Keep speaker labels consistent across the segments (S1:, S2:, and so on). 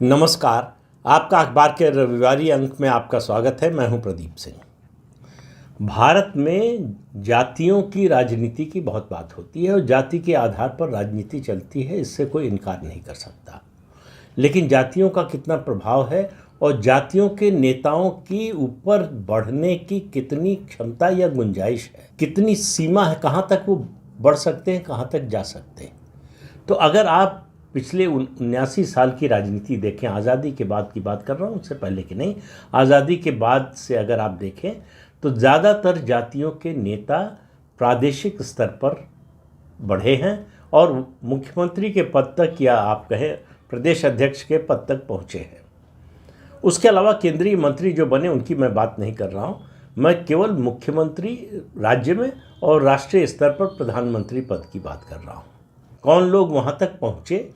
S1: नमस्कार। आपका अखबार के रविवारी अंक में आपका स्वागत है। मैं हूं प्रदीप सिंह। भारत में जातियों की राजनीति की बहुत बात होती है और जाति के आधार पर राजनीति चलती है, इससे कोई इनकार नहीं कर सकता। लेकिन जातियों का कितना प्रभाव है और जातियों के नेताओं की ऊपर बढ़ने की कितनी क्षमता या गुंजाइश है, कितनी सीमा है, कहाँ तक वो बढ़ सकते हैं, कहाँ तक जा सकते हैं। तो अगर आप पिछले 79 साल की राजनीति देखें, आज़ादी के बाद की बात कर रहा हूँ, उससे पहले की नहीं, आज़ादी के बाद से अगर आप देखें तो ज़्यादातर जातियों के नेता प्रादेशिक स्तर पर बढ़े हैं और मुख्यमंत्री के पद तक या आप कहें प्रदेश अध्यक्ष के पद तक पहुँचे हैं। उसके अलावा केंद्रीय मंत्री जो बने उनकी मैं बात नहीं कर रहा हूँ, मैं केवल मुख्यमंत्री राज्य में और राष्ट्रीय स्तर पर प्रधानमंत्री पद की बात कर रहा हूँ। कौन लोग वहाँ तक पहुँचे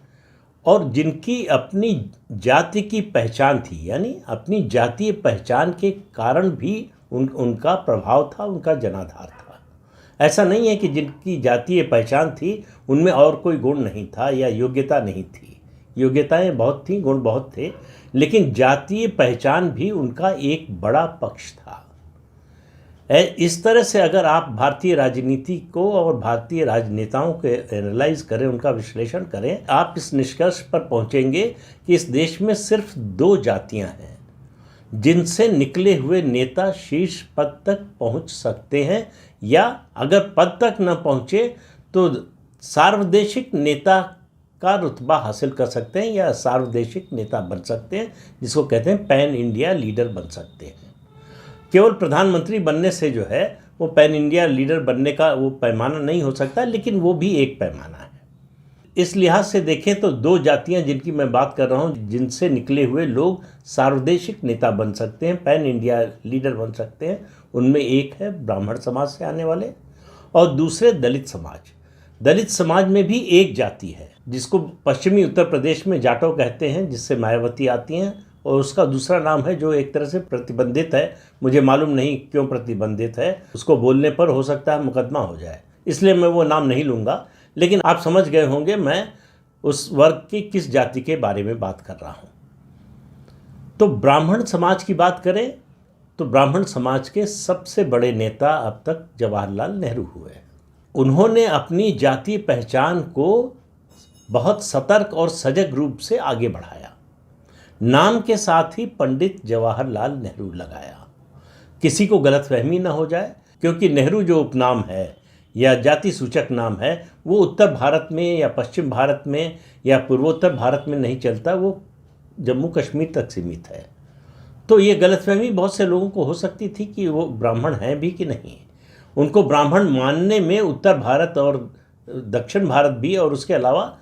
S1: और जिनकी अपनी जाति की पहचान थी, यानी अपनी जातीय पहचान के कारण भी उनका प्रभाव था, उनका जनाधार था। ऐसा नहीं है कि जिनकी जातीय पहचान थी उनमें और कोई गुण नहीं था या योग्यता नहीं थी। योग्यताएं बहुत थीं, गुण बहुत थे, लेकिन जातीय पहचान भी उनका एक बड़ा पक्ष था। इस तरह से अगर आप भारतीय राजनीति को और भारतीय राजनेताओं के एनालाइज करें, उनका विश्लेषण करें, आप इस निष्कर्ष पर पहुंचेंगे कि इस देश में सिर्फ दो जातियां हैं जिनसे निकले हुए नेता शीर्ष पद तक पहुंच सकते हैं, या अगर पद तक न पहुंचे तो सार्वदेशिक नेता का रुतबा हासिल कर सकते हैं या सार्वदेशिक नेता बन सकते हैं, जिसको कहते हैं पैन इंडिया लीडर बन सकते हैं। केवल प्रधानमंत्री बनने से जो है वो पैन इंडिया लीडर बनने का वो पैमाना नहीं हो सकता, लेकिन वो भी एक पैमाना है। इस लिहाज से देखें तो दो जातियां जिनकी मैं बात कर रहा हूं, जिनसे निकले हुए लोग सार्वदेशिक नेता बन सकते हैं, पैन इंडिया लीडर बन सकते हैं, उनमें एक है ब्राह्मण समाज से आने वाले और दूसरे दलित समाज। दलित समाज में भी एक जाति है जिसको पश्चिमी उत्तर प्रदेश में जाटो कहते हैं, जिससे मायावती आती हैं, और उसका दूसरा नाम है जो एक तरह से प्रतिबंधित है। मुझे मालूम नहीं क्यों प्रतिबंधित है, उसको बोलने पर हो सकता है मुकदमा हो जाए, इसलिए मैं वो नाम नहीं लूँगा। लेकिन आप समझ गए होंगे मैं उस वर्ग की किस जाति के बारे में बात कर रहा हूँ। तो ब्राह्मण समाज की बात करें तो ब्राह्मण समाज के सबसे बड़े नेता अब तक जवाहरलाल नेहरू हुए। उन्होंने अपनी जातीय पहचान को बहुत सतर्क और सजग रूप से आगे बढ़ाया। नाम के साथ ही पंडित जवाहरलाल नेहरू लगाया। किसी को गलतफहमी न हो जाए, क्योंकि नेहरू जो उपनाम है या जाति सूचक नाम है वो उत्तर भारत में या पश्चिम भारत में या पूर्वोत्तर भारत में नहीं चलता, वो जम्मू कश्मीर तक सीमित है। तो ये गलतफहमी बहुत से लोगों को हो सकती थी कि वो ब्राह्मण हैं भी कि नहीं। उनको ब्राह्मण मानने में उत्तर भारत और दक्षिण भारत भी और उसके अलावा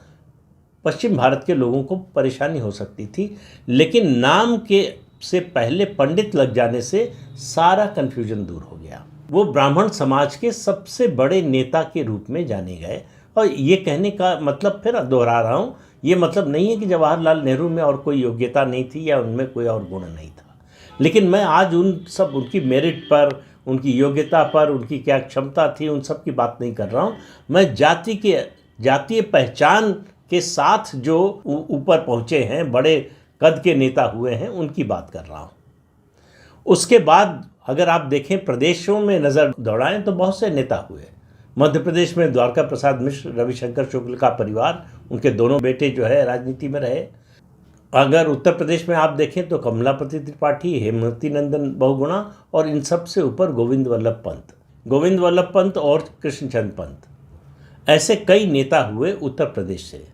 S1: पश्चिम भारत के लोगों को परेशानी हो सकती थी। लेकिन नाम के से पहले पंडित लग जाने से सारा कन्फ्यूजन दूर हो गया। वो ब्राह्मण समाज के सबसे बड़े नेता के रूप में जाने गए। और ये कहने का मतलब, फिर दोहरा रहा हूँ, ये मतलब नहीं है कि जवाहरलाल नेहरू में और कोई योग्यता नहीं थी या उनमें कोई और गुण नहीं था। लेकिन मैं आज उनकी मेरिट पर, उनकी योग्यता पर, उनकी क्या क्षमता थी, उन सब की बात नहीं कर रहा हूँ। मैं जातीय पहचान के साथ जो ऊपर पहुँचे हैं, बड़े कद के नेता हुए हैं, उनकी बात कर रहा हूँ। उसके बाद अगर आप देखें, प्रदेशों में नज़र दौड़ाएं तो बहुत से नेता हुए। मध्य प्रदेश में द्वारका प्रसाद मिश्र, रविशंकर शुक्ल का परिवार, उनके दोनों बेटे जो है राजनीति में रहे। अगर उत्तर प्रदेश में आप देखें तो कमलापति त्रिपाठी, हेमवती नंदन बहुगुणा और इन सब से ऊपर गोविंद वल्लभ पंत और कृष्णचंद्र पंत, ऐसे कई नेता हुए उत्तर प्रदेश से।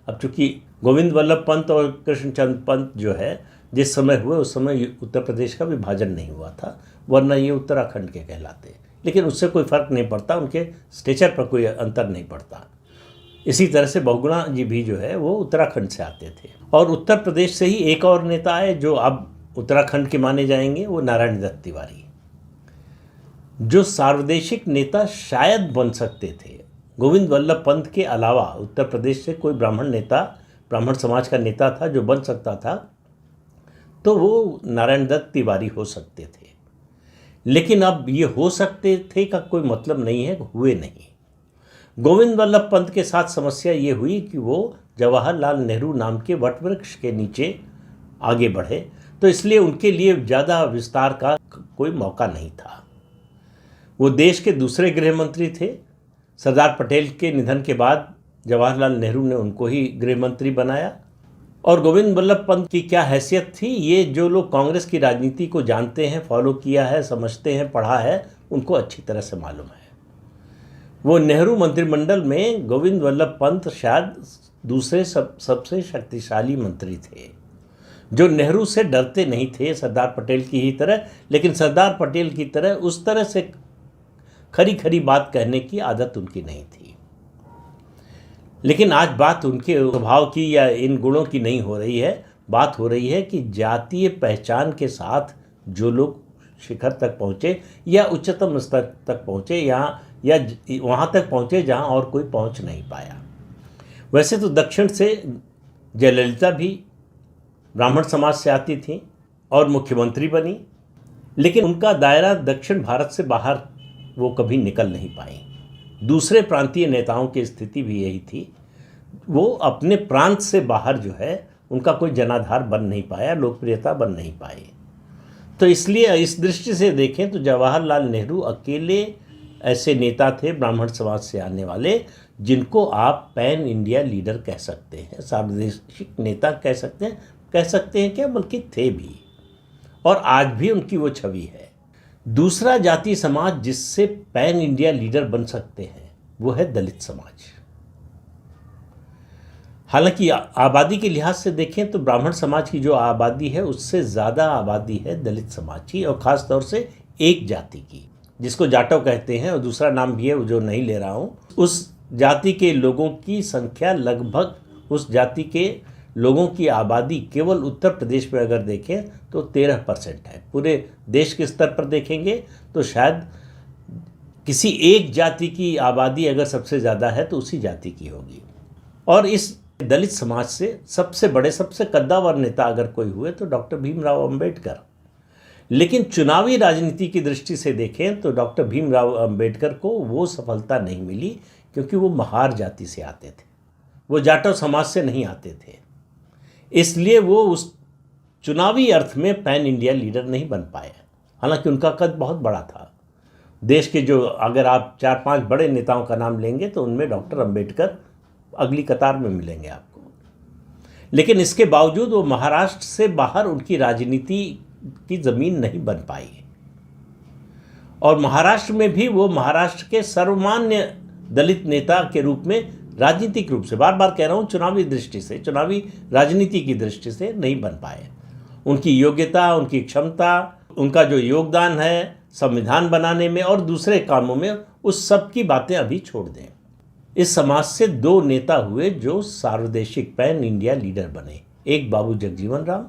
S1: अब चूँकि गोविंद वल्लभ पंत और कृष्णचंद्र पंत जो है जिस समय हुए उस समय उत्तर प्रदेश का विभाजन नहीं हुआ था, वरना ये उत्तराखंड के कहलाते। लेकिन उससे कोई फ़र्क नहीं पड़ता, उनके स्टेचर पर कोई अंतर नहीं पड़ता। इसी तरह से बहुगुणा जी भी जो है वो उत्तराखंड से आते थे। और उत्तर प्रदेश से ही एक और नेता आए जो अब उत्तराखंड के माने जाएंगे, वो नारायण दत्त तिवारी, जो सार्वदेशिक नेता शायद बन सकते थे। गोविंद वल्लभ पंत के अलावा उत्तर प्रदेश से कोई ब्राह्मण समाज का नेता था जो बन सकता था, तो वो नारायण दत्त तिवारी हो सकते थे। लेकिन अब ये हो सकते थे का कोई मतलब नहीं है, हुए नहीं। गोविंद वल्लभ पंत के साथ समस्या ये हुई कि वो जवाहरलाल नेहरू नाम के वटवृक्ष के नीचे आगे बढ़े, तो इसलिए उनके लिए ज़्यादा विस्तार का कोई मौका नहीं था। वो देश के दूसरे गृह मंत्री थे। सरदार पटेल के निधन के बाद जवाहरलाल नेहरू ने उनको ही गृह मंत्री बनाया। और गोविंद वल्लभ पंत की क्या हैसियत थी, ये जो लोग कांग्रेस की राजनीति को जानते हैं, फॉलो किया है, समझते हैं, पढ़ा है, उनको अच्छी तरह से मालूम है। वो नेहरू मंत्रिमंडल में गोविंद वल्लभ पंत शायद दूसरे सबसे शक्तिशाली मंत्री थे, जो नेहरू से डरते नहीं थे सरदार पटेल की ही तरह, लेकिन सरदार पटेल की तरह उस तरह से खरी खरी बात कहने की आदत उनकी नहीं थी। लेकिन आज बात उनके स्वभाव की या इन गुणों की नहीं हो रही है, बात हो रही है कि जातीय पहचान के साथ जो लोग शिखर तक पहुँचे या उच्चतम स्तर तक पहुँचे, यहाँ या वहाँ तक पहुँचे जहाँ और कोई पहुँच नहीं पाया। वैसे तो दक्षिण से जयललिता भी ब्राह्मण समाज से आती थी और मुख्यमंत्री बनी, लेकिन उनका दायरा दक्षिण भारत से बाहर वो कभी निकल नहीं पाई। दूसरे प्रांतीय नेताओं की स्थिति भी यही थी, वो अपने प्रांत से बाहर जो है उनका कोई जनाधार बन नहीं पाया, लोकप्रियता बन नहीं पाई। तो इसलिए इस दृष्टि से देखें तो जवाहरलाल नेहरू अकेले ऐसे नेता थे ब्राह्मण समाज से आने वाले, जिनको आप पैन इंडिया लीडर कह सकते हैं, सार्वदेशिक नेता कह सकते हैं क्या, बल्कि थे भी, और आज भी उनकी वो छवि है। दूसरा जाति समाज जिससे पैन इंडिया लीडर बन सकते हैं वो है दलित समाज। हालांकि आबादी के लिहाज से देखें तो ब्राह्मण समाज की जो आबादी है उससे ज़्यादा आबादी है दलित समाज की, और ख़ास तौर से एक जाति की जिसको जाटव कहते हैं, और दूसरा नाम भी है जो नहीं ले रहा हूँ। उस जाति के लोगों की संख्या लगभग, उस जाति के लोगों की आबादी केवल उत्तर प्रदेश में अगर देखें तो 13% है। पूरे देश के स्तर पर देखेंगे तो शायद किसी एक जाति की आबादी अगर सबसे ज़्यादा है तो उसी जाति की होगी। और इस दलित समाज से सबसे बड़े, सबसे कद्दावर नेता अगर कोई हुए तो डॉक्टर भीमराव अंबेडकर। लेकिन चुनावी राजनीति की दृष्टि से देखें तो डॉक्टर भीमराव अंबेडकर को वो सफलता नहीं मिली, क्योंकि वो महार जाति से आते थे, वो जाटव समाज से नहीं आते थे। इसलिए वो उस चुनावी अर्थ में पैन इंडिया लीडर नहीं बन पाए। हालांकि उनका कद बहुत बड़ा था। देश के जो, अगर आप 4-5 बड़े नेताओं का नाम लेंगे तो उनमें डॉक्टर अंबेडकर अगली कतार में मिलेंगे आपको। लेकिन इसके बावजूद वो महाराष्ट्र से बाहर उनकी राजनीति की ज़मीन नहीं बन पाई, और महाराष्ट्र में भी वो महाराष्ट्र के सर्वमान्य दलित नेता के रूप में, राजनीतिक रूप से, बार बार कह रहा हूँ, चुनावी दृष्टि से, चुनावी राजनीति की दृष्टि से नहीं बन पाए। उनकी योग्यता, उनकी क्षमता, उनका जो योगदान है संविधान बनाने में और दूसरे कामों में, उस सब की बातें अभी छोड़ दें। इस समाज से 2 नेता हुए जो सार्वदेशिक पैन इंडिया लीडर बने। एक बाबू जगजीवन राम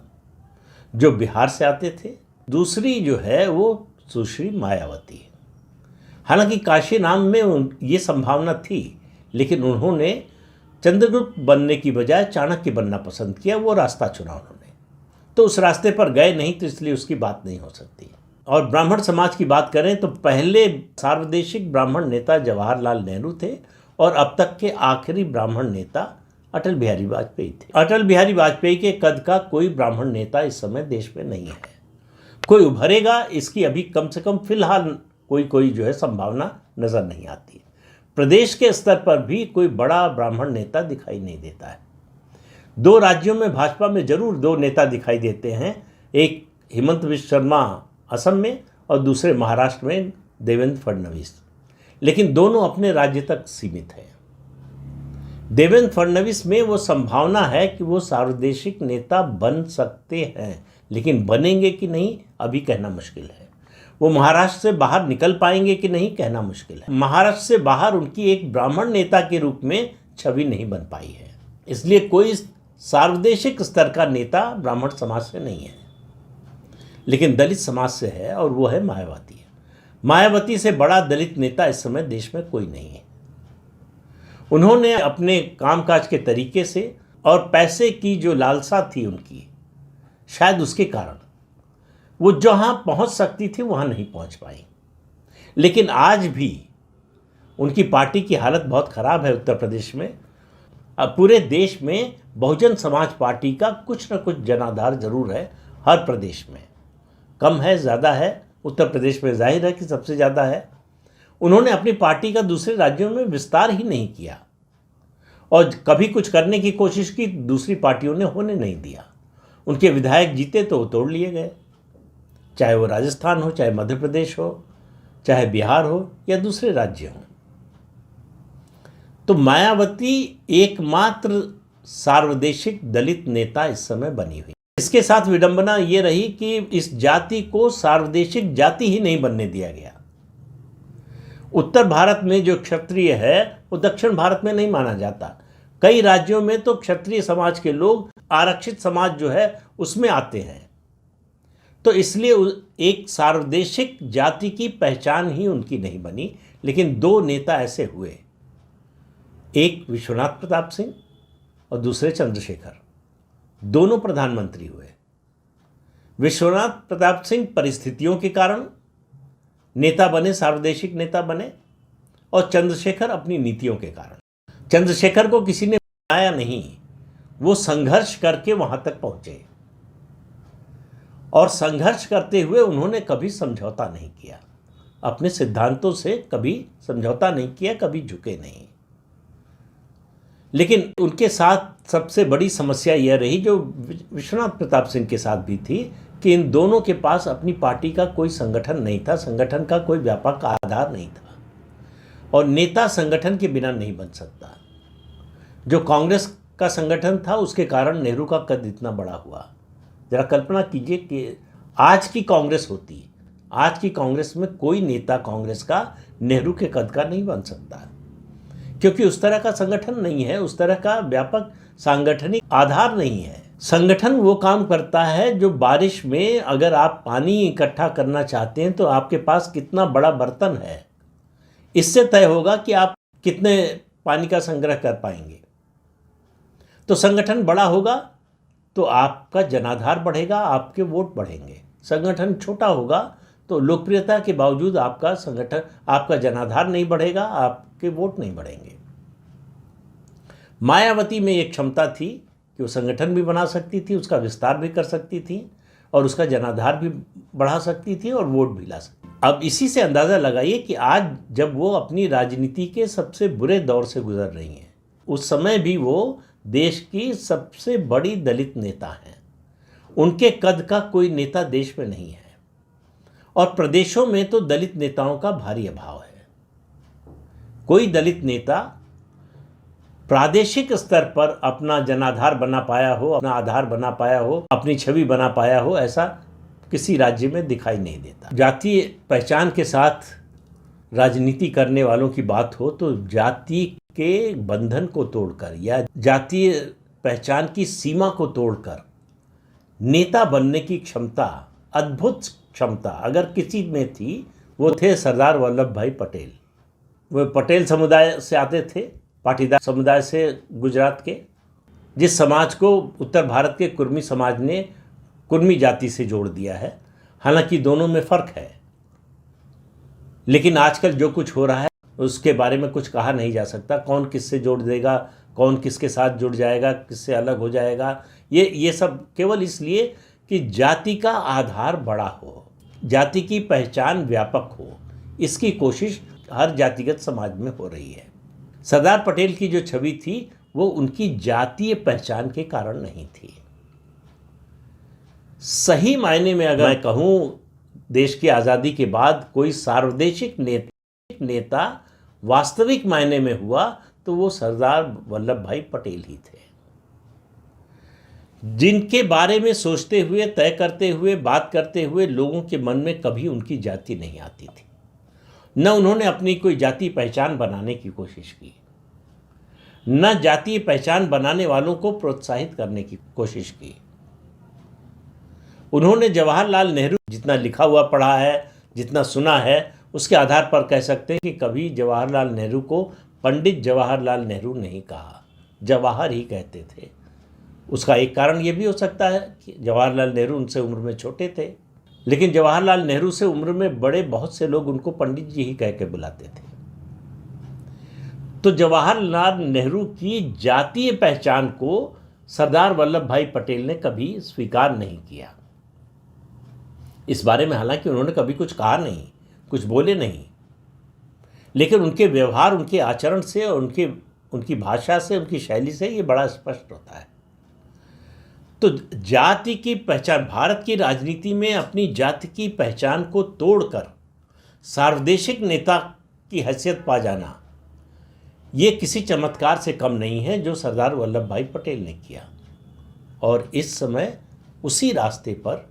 S1: जो बिहार से आते थे, दूसरी जो है वो सुश्री मायावती। हालांकि काशी राम में ये संभावना थी, लेकिन उन्होंने चंद्रगुप्त बनने की बजाय चाणक्य बनना पसंद किया, वो रास्ता चुना उन्होंने। तो उस रास्ते पर गए नहीं, तो इसलिए उसकी बात नहीं हो सकती। और ब्राह्मण समाज की बात करें तो पहले सार्वदेशिक ब्राह्मण नेता जवाहरलाल नेहरू थे, और अब तक के आखिरी ब्राह्मण नेता अटल बिहारी वाजपेयी थे। अटल बिहारी वाजपेयी के कद का कोई ब्राह्मण नेता इस समय देश में नहीं है। कोई उभरेगा, इसकी अभी कम से कम फिलहाल कोई जो है संभावना नज़र नहीं आती। प्रदेश के स्तर पर भी कोई बड़ा ब्राह्मण नेता दिखाई नहीं देता है। 2 राज्यों में भाजपा में जरूर 2 नेता दिखाई देते हैं, एक हेमंत बिश्व शर्मा असम में और दूसरे महाराष्ट्र में देवेंद्र फडणवीस, लेकिन दोनों अपने राज्य तक सीमित हैं। देवेंद्र फडणवीस में वो संभावना है कि वो सार्वदेशिक नेता बन सकते हैं, लेकिन बनेंगे कि नहीं अभी कहना मुश्किल है। वो महाराष्ट्र से बाहर निकल पाएंगे कि नहीं कहना मुश्किल है। महाराष्ट्र से बाहर उनकी एक ब्राह्मण नेता के रूप में छवि नहीं बन पाई है, इसलिए कोई सार्वदेशिक स्तर का नेता ब्राह्मण समाज से नहीं है, लेकिन दलित समाज से है, और वो है मायावती। मायावती से बड़ा दलित नेता इस समय देश में कोई नहीं है। उन्होंने अपने कामकाज के तरीके से और पैसे की जो लालसा थी उनकी, शायद उसके कारण वो जहां पहुंच सकती थी वहां नहीं पहुंच पाई। लेकिन आज भी उनकी पार्टी की हालत बहुत ख़राब है उत्तर प्रदेश में। अब पूरे देश में बहुजन समाज पार्टी का कुछ न कुछ जनाधार जरूर है, हर प्रदेश में। कम है, ज़्यादा है, उत्तर प्रदेश में जाहिर है कि सबसे ज़्यादा है। उन्होंने अपनी पार्टी का दूसरे राज्यों में विस्तार ही नहीं किया और कभी कुछ करने की कोशिश की, दूसरी पार्टियों ने होने नहीं दिया। उनके विधायक जीते तो वो तोड़ लिए गए, चाहे वो राजस्थान हो, चाहे मध्य प्रदेश हो, चाहे बिहार हो या दूसरे राज्य हों। तो मायावती एकमात्र सार्वदेशिक दलित नेता इस समय बनी हुई। इसके साथ विडंबना ये रही कि इस जाति को सार्वदेशिक जाति ही नहीं बनने दिया गया। उत्तर भारत में जो क्षत्रिय है वो दक्षिण भारत में नहीं माना जाता। कई राज्यों में तो क्षत्रिय समाज के लोग आरक्षित समाज जो है उसमें आते हैं। तो इसलिए एक सार्वदेशिक जाति की पहचान ही उनकी नहीं बनी। लेकिन दो नेता ऐसे हुए, एक विश्वनाथ प्रताप सिंह और दूसरे चंद्रशेखर, दोनों प्रधानमंत्री हुए। विश्वनाथ प्रताप सिंह परिस्थितियों के कारण नेता बने, सार्वदेशिक नेता बने, और चंद्रशेखर अपनी नीतियों के कारण। चंद्रशेखर को किसी ने बनाया नहीं, वो संघर्ष करके वहां तक पहुंचे और संघर्ष करते हुए उन्होंने कभी समझौता नहीं किया, अपने सिद्धांतों से कभी समझौता नहीं किया, कभी झुके नहीं। लेकिन उनके साथ सबसे बड़ी समस्या यह रही, जो विश्वनाथ प्रताप सिंह के साथ भी थी, कि इन दोनों के पास अपनी पार्टी का कोई संगठन नहीं था, संगठन का कोई व्यापक आधार नहीं था, और नेता संगठन के बिना नहीं बन सकता। जो कांग्रेस का संगठन था उसके कारण नेहरू का कद इतना बड़ा हुआ। जरा कल्पना कीजिए कि आज की कांग्रेस होती, आज की कांग्रेस में कोई नेता कांग्रेस का नेहरू के कद का नहीं बन सकता, क्योंकि उस तरह का संगठन नहीं है, उस तरह का व्यापक सांगठनिक आधार नहीं है। संगठन वो काम करता है जो बारिश में अगर आप पानी इकट्ठा करना चाहते हैं तो आपके पास कितना बड़ा बर्तन है, इससे तय होगा कि आप कितने पानी का संग्रह कर पाएंगे। तो संगठन बड़ा होगा तो आपका जनाधार बढ़ेगा, आपके वोट बढ़ेंगे। संगठन छोटा होगा तो लोकप्रियता के बावजूद आपका संगठन, आपका जनाधार नहीं बढ़ेगा, आपके वोट नहीं बढ़ेंगे। मायावती में एक क्षमता थी कि वो संगठन भी बना सकती थी, उसका विस्तार भी कर सकती थी, और उसका जनाधार भी बढ़ा सकती थी और वोट भी ला सकती थी। अब इसी से अंदाज़ा लगाइए कि आज जब वो अपनी राजनीति के सबसे बुरे दौर से गुजर रही हैं, उस समय भी वो देश की सबसे बड़ी दलित नेता हैं। उनके कद का कोई नेता देश में नहीं है, और प्रदेशों में तो दलित नेताओं का भारी अभाव है। कोई दलित नेता प्रादेशिक स्तर पर अपना जनाधार बना पाया हो, अपना आधार बना पाया हो, अपनी छवि बना पाया हो, ऐसा किसी राज्य में दिखाई नहीं देता। जातीय पहचान के साथ राजनीति करने वालों की बात हो तो जाति के बंधन को तोड़कर या जातीय पहचान की सीमा को तोड़कर नेता बनने की क्षमता, अद्भुत क्षमता अगर किसी में थी, वो थे सरदार वल्लभ भाई पटेल। वो पटेल समुदाय से आते थे, पाटीदार समुदाय से गुजरात के, जिस समाज को उत्तर भारत के कुर्मी समाज ने कुर्मी जाति से जोड़ दिया है। हालांकि दोनों में फ़र्क है, लेकिन आजकल जो कुछ हो रहा है उसके बारे में कुछ कहा नहीं जा सकता। कौन किससे जोड़ देगा, कौन किसके साथ जुड़ जाएगा, किससे अलग हो जाएगा, ये सब केवल इसलिए कि जाति का आधार बड़ा हो, जाति की पहचान व्यापक हो, इसकी कोशिश हर जातिगत समाज में हो रही है। सरदार पटेल की जो छवि थी वो उनकी जातीय पहचान के कारण नहीं थी। सही मायने में अगर मैं कहूँ, देश की आज़ादी के बाद कोई सार्वदेशिक नेता वास्तविक मायने में हुआ तो वो सरदार वल्लभ भाई पटेल ही थे, जिनके बारे में सोचते हुए, तय करते हुए, बात करते हुए लोगों के मन में कभी उनकी जाति नहीं आती थी। न उन्होंने अपनी कोई जाति पहचान बनाने की कोशिश की, न जातीय पहचान बनाने वालों को प्रोत्साहित करने की कोशिश की। उन्होंने जवाहरलाल नेहरू, जितना लिखा हुआ पढ़ा है, जितना सुना है, उसके आधार पर कह सकते हैं कि कभी जवाहरलाल नेहरू को पंडित जवाहरलाल नेहरू नहीं कहा, जवाहर ही कहते थे। उसका एक कारण ये भी हो सकता है कि जवाहरलाल नेहरू उनसे उम्र में छोटे थे, लेकिन जवाहरलाल नेहरू से उम्र में बड़े बहुत से लोग उनको पंडित जी ही कह के बुलाते थे। तो जवाहरलाल नेहरू की जातीय पहचान को सरदार वल्लभ भाई पटेल ने कभी स्वीकार नहीं किया। इस बारे में हालांकि उन्होंने कभी कुछ कहा नहीं, कुछ बोले नहीं, लेकिन उनके व्यवहार, उनके आचरण से और उनकी भाषा से, उनकी शैली से ये बड़ा स्पष्ट होता है। तो जाति की पहचान, भारत की राजनीति में अपनी जाति की पहचान को तोड़कर सार्वदेशिक नेता की हैसियत पा जाना, ये किसी चमत्कार से कम नहीं है जो सरदार वल्लभ भाई पटेल ने किया। और इस समय उसी रास्ते पर,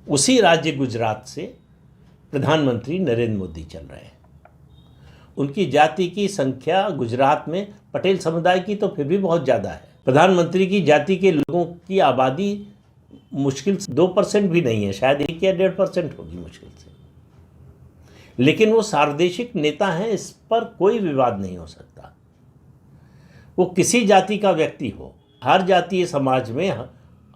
S1: उसी राज्य गुजरात से प्रधानमंत्री नरेंद्र मोदी चल रहे हैं। उनकी जाति की संख्या गुजरात में पटेल समुदाय की तो फिर भी बहुत ज़्यादा है। प्रधानमंत्री की जाति के लोगों की आबादी मुश्किल से 2% भी नहीं है, शायद 1 या 1.5% होगी मुश्किल से। लेकिन वो सार्वदेशिक नेता हैं, इस पर कोई विवाद नहीं हो सकता। वो किसी जाति का व्यक्ति हो, हर जातीय समाज में,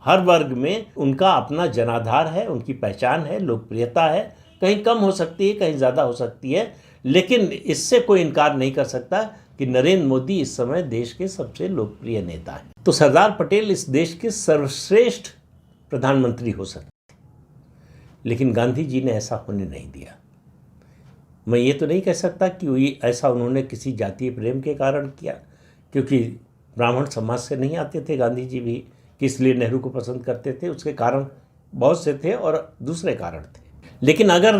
S1: हर वर्ग में उनका अपना जनाधार है, उनकी पहचान है, लोकप्रियता है। कहीं कम हो सकती है, कहीं ज़्यादा हो सकती है, लेकिन इससे कोई इनकार नहीं कर सकता कि नरेंद्र मोदी इस समय देश के सबसे लोकप्रिय नेता हैं। तो सरदार पटेल इस देश के सर्वश्रेष्ठ प्रधानमंत्री हो सकते, लेकिन गांधी जी ने ऐसा होने नहीं दिया। मैं ये तो नहीं कह सकता कि ऐसा उन्होंने किसी जातीय प्रेम के कारण किया, क्योंकि ब्राह्मण समाज से नहीं आते थे गांधी जी भी, कि इसलिए नेहरू को पसंद करते थे। उसके कारण बहुत से थे और दूसरे कारण थे। लेकिन अगर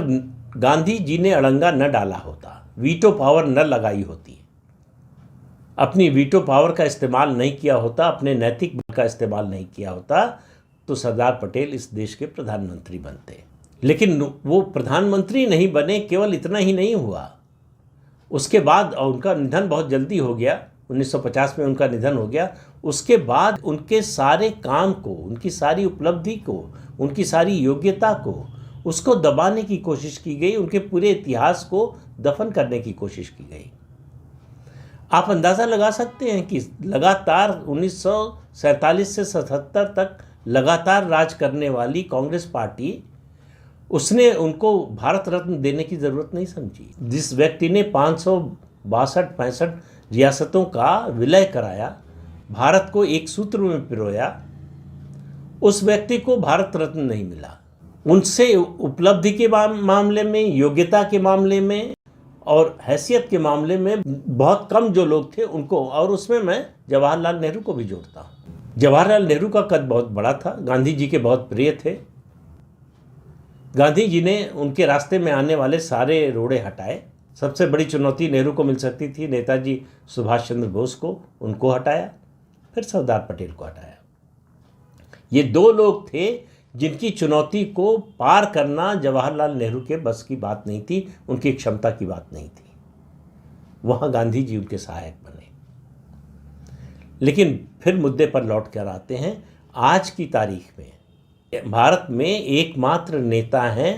S1: गांधी जी ने अड़ंगा न डाला होता, वीटो पावर न लगाई होती, अपनी वीटो पावर का इस्तेमाल नहीं किया होता, अपने नैतिक बल का इस्तेमाल नहीं किया होता, तो सरदार पटेल इस देश के प्रधानमंत्री बनते। लेकिन वो प्रधानमंत्री नहीं बने, केवल इतना ही नहीं हुआ, उसके बाद उनका निधन बहुत जल्दी हो गया, 1950 में उनका निधन हो गया। उसके बाद उनके सारे काम को, उनकी सारी उपलब्धि को, उनकी सारी योग्यता को, उसको दबाने की कोशिश की गई, उनके पूरे इतिहास को दफन करने की कोशिश की गई। आप अंदाज़ा लगा सकते हैं कि लगातार 1947 से 77 तक लगातार राज करने वाली कांग्रेस पार्टी, उसने उनको भारत रत्न देने की ज़रूरत नहीं समझी। जिस व्यक्ति ने 562-65 रियासतों का विलय कराया, भारत को एक सूत्र में पिरोया, उस व्यक्ति को भारत रत्न नहीं मिला। उनसे उपलब्धि के मामले में, योग्यता के मामले में और हैसियत के मामले में बहुत कम जो लोग थे उनको, और उसमें मैं जवाहरलाल नेहरू को भी जोड़ता हूँ। जवाहरलाल नेहरू का कद बहुत बड़ा था, गांधी जी के बहुत प्रिय थे। गांधी जी ने उनके रास्ते में आने वाले सारे रोड़े हटाए। सबसे बड़ी चुनौती नेहरू को मिल सकती थी, नेताजी सुभाष चंद्र बोस को, उनको हटाया, फिर सरदार पटेल को हटाया। ये 2 लोग थे जिनकी चुनौती को पार करना जवाहरलाल नेहरू के बस की बात नहीं थी, उनकी क्षमता की बात नहीं थी। वहाँ गांधी जी उनके सहायक बने। लेकिन फिर मुद्दे पर लौट कर आते हैं। आज की तारीख में भारत में एकमात्र नेता हैं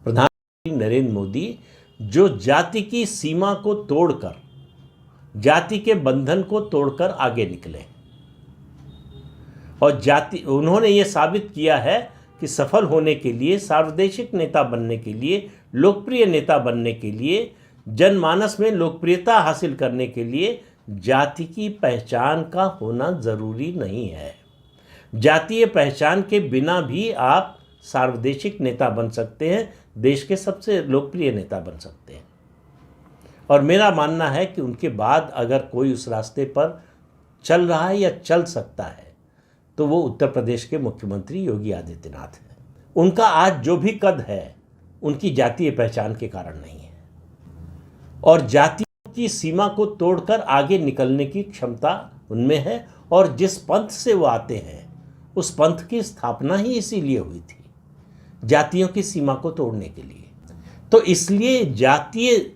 S1: प्रधानमंत्री नरेंद्र मोदी, जो जाति की सीमा को तोड़कर, जाति के बंधन को तोड़कर आगे निकले। और उन्होंने ये साबित किया है कि सफल होने के लिए, सार्वदेशिक नेता बनने के लिए, लोकप्रिय नेता बनने के लिए, जनमानस में लोकप्रियता हासिल करने के लिए जाति की पहचान का होना ज़रूरी नहीं है। जातीय पहचान के बिना भी आप सार्वदेशिक नेता बन सकते हैं, देश के सबसे लोकप्रिय नेता बन सकते हैं। और मेरा मानना है कि उनके बाद अगर कोई उस रास्ते पर चल रहा है या चल सकता है, तो वो उत्तर प्रदेश के मुख्यमंत्री योगी आदित्यनाथ हैं। उनका आज जो भी कद है, उनकी जातीय पहचान के कारण नहीं है, और जाति की सीमा को तोड़कर आगे निकलने की क्षमता उनमें है। और जिस पंथ से वो आते हैं, उस पंथ की स्थापना ही इसीलिए हुई थी, जातियों की सीमा को तोड़ने के लिए। तो इसलिए जातीय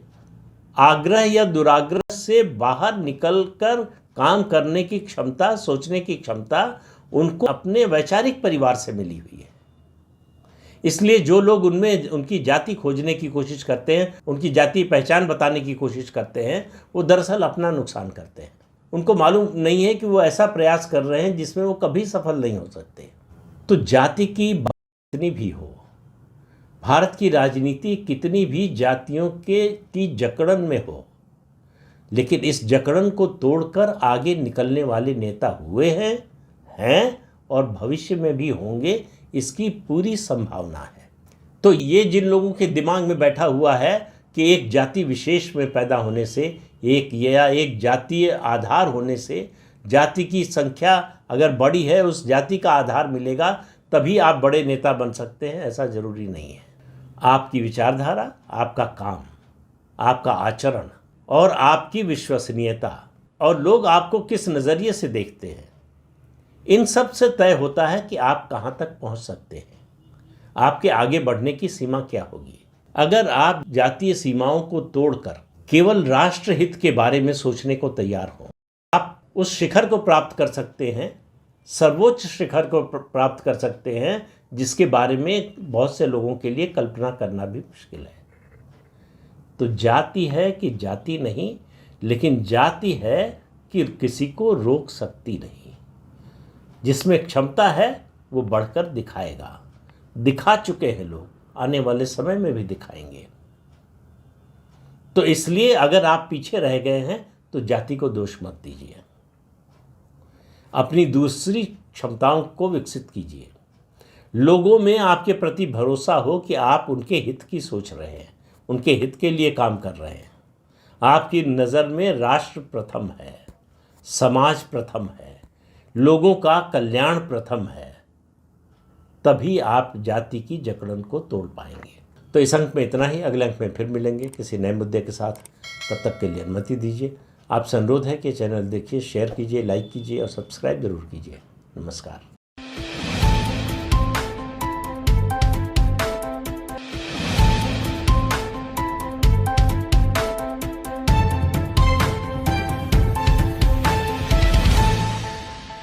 S1: आग्रह या दुराग्रह से बाहर निकलकर काम करने की क्षमता, सोचने की क्षमता उनको अपने वैचारिक परिवार से मिली हुई है। इसलिए जो लोग उनमें उनकी जाति खोजने की कोशिश करते हैं, उनकी जातीय पहचान बताने की कोशिश करते हैं, वो दरअसल अपना नुकसान करते हैं। उनको मालूम नहीं है कि वो ऐसा प्रयास कर रहे हैं जिसमें वो कभी सफल नहीं हो सकते। तो जाति की बात कितनी भी हो, भारत की राजनीति कितनी भी जातियों की जकड़न में हो, लेकिन इस जकड़न को तोड़कर आगे निकलने वाले नेता हुए हैं और भविष्य में भी होंगे, इसकी पूरी संभावना है। तो ये जिन लोगों के दिमाग में बैठा हुआ है कि एक जाति विशेष में पैदा होने से, एक जातीय आधार होने से, जाति की संख्या अगर बड़ी है उस जाति का आधार मिलेगा तभी आप बड़े नेता बन सकते हैं, ऐसा ज़रूरी नहीं है। आपकी विचारधारा, आपका काम, आपका आचरण और आपकी विश्वसनीयता और लोग आपको किस नज़रिए से देखते हैं, इन सब से तय होता है कि आप कहाँ तक पहुँच सकते हैं, आपके आगे बढ़ने की सीमा क्या होगी। अगर आप जातीय सीमाओं को तोड़कर केवल राष्ट्रहित के बारे में सोचने को तैयार हो, आप उस शिखर को प्राप्त कर सकते हैं, सर्वोच्च शिखर को प्राप्त कर सकते हैं जिसके बारे में बहुत से लोगों के लिए कल्पना करना भी मुश्किल है। तो जाति है कि जाति नहीं, लेकिन जाति है कि किसी को रोक सकती नहीं। जिसमें क्षमता है वो बढ़कर दिखाएगा, दिखा चुके हैं लोग, आने वाले समय में भी दिखाएंगे। तो इसलिए अगर आप पीछे रह गए हैं तो जाति को दोष मत दीजिए, अपनी दूसरी क्षमताओं को विकसित कीजिए। लोगों में आपके प्रति भरोसा हो कि आप उनके हित की सोच रहे हैं, उनके हित के लिए काम कर रहे हैं। आपकी नज़र में राष्ट्र प्रथम है, समाज प्रथम है, लोगों का कल्याण प्रथम है, तभी आप जाति की जकड़न को तोड़ पाएंगे। तो इस अंक में इतना ही। अगले अंक में फिर मिलेंगे किसी नए मुद्दे के साथ। तब तक के लिए अनुमति दीजिए। आपसे अनुरोध है कि चैनल देखिए, शेयर कीजिए, लाइक कीजिए और सब्सक्राइब जरूर कीजिए। नमस्कार।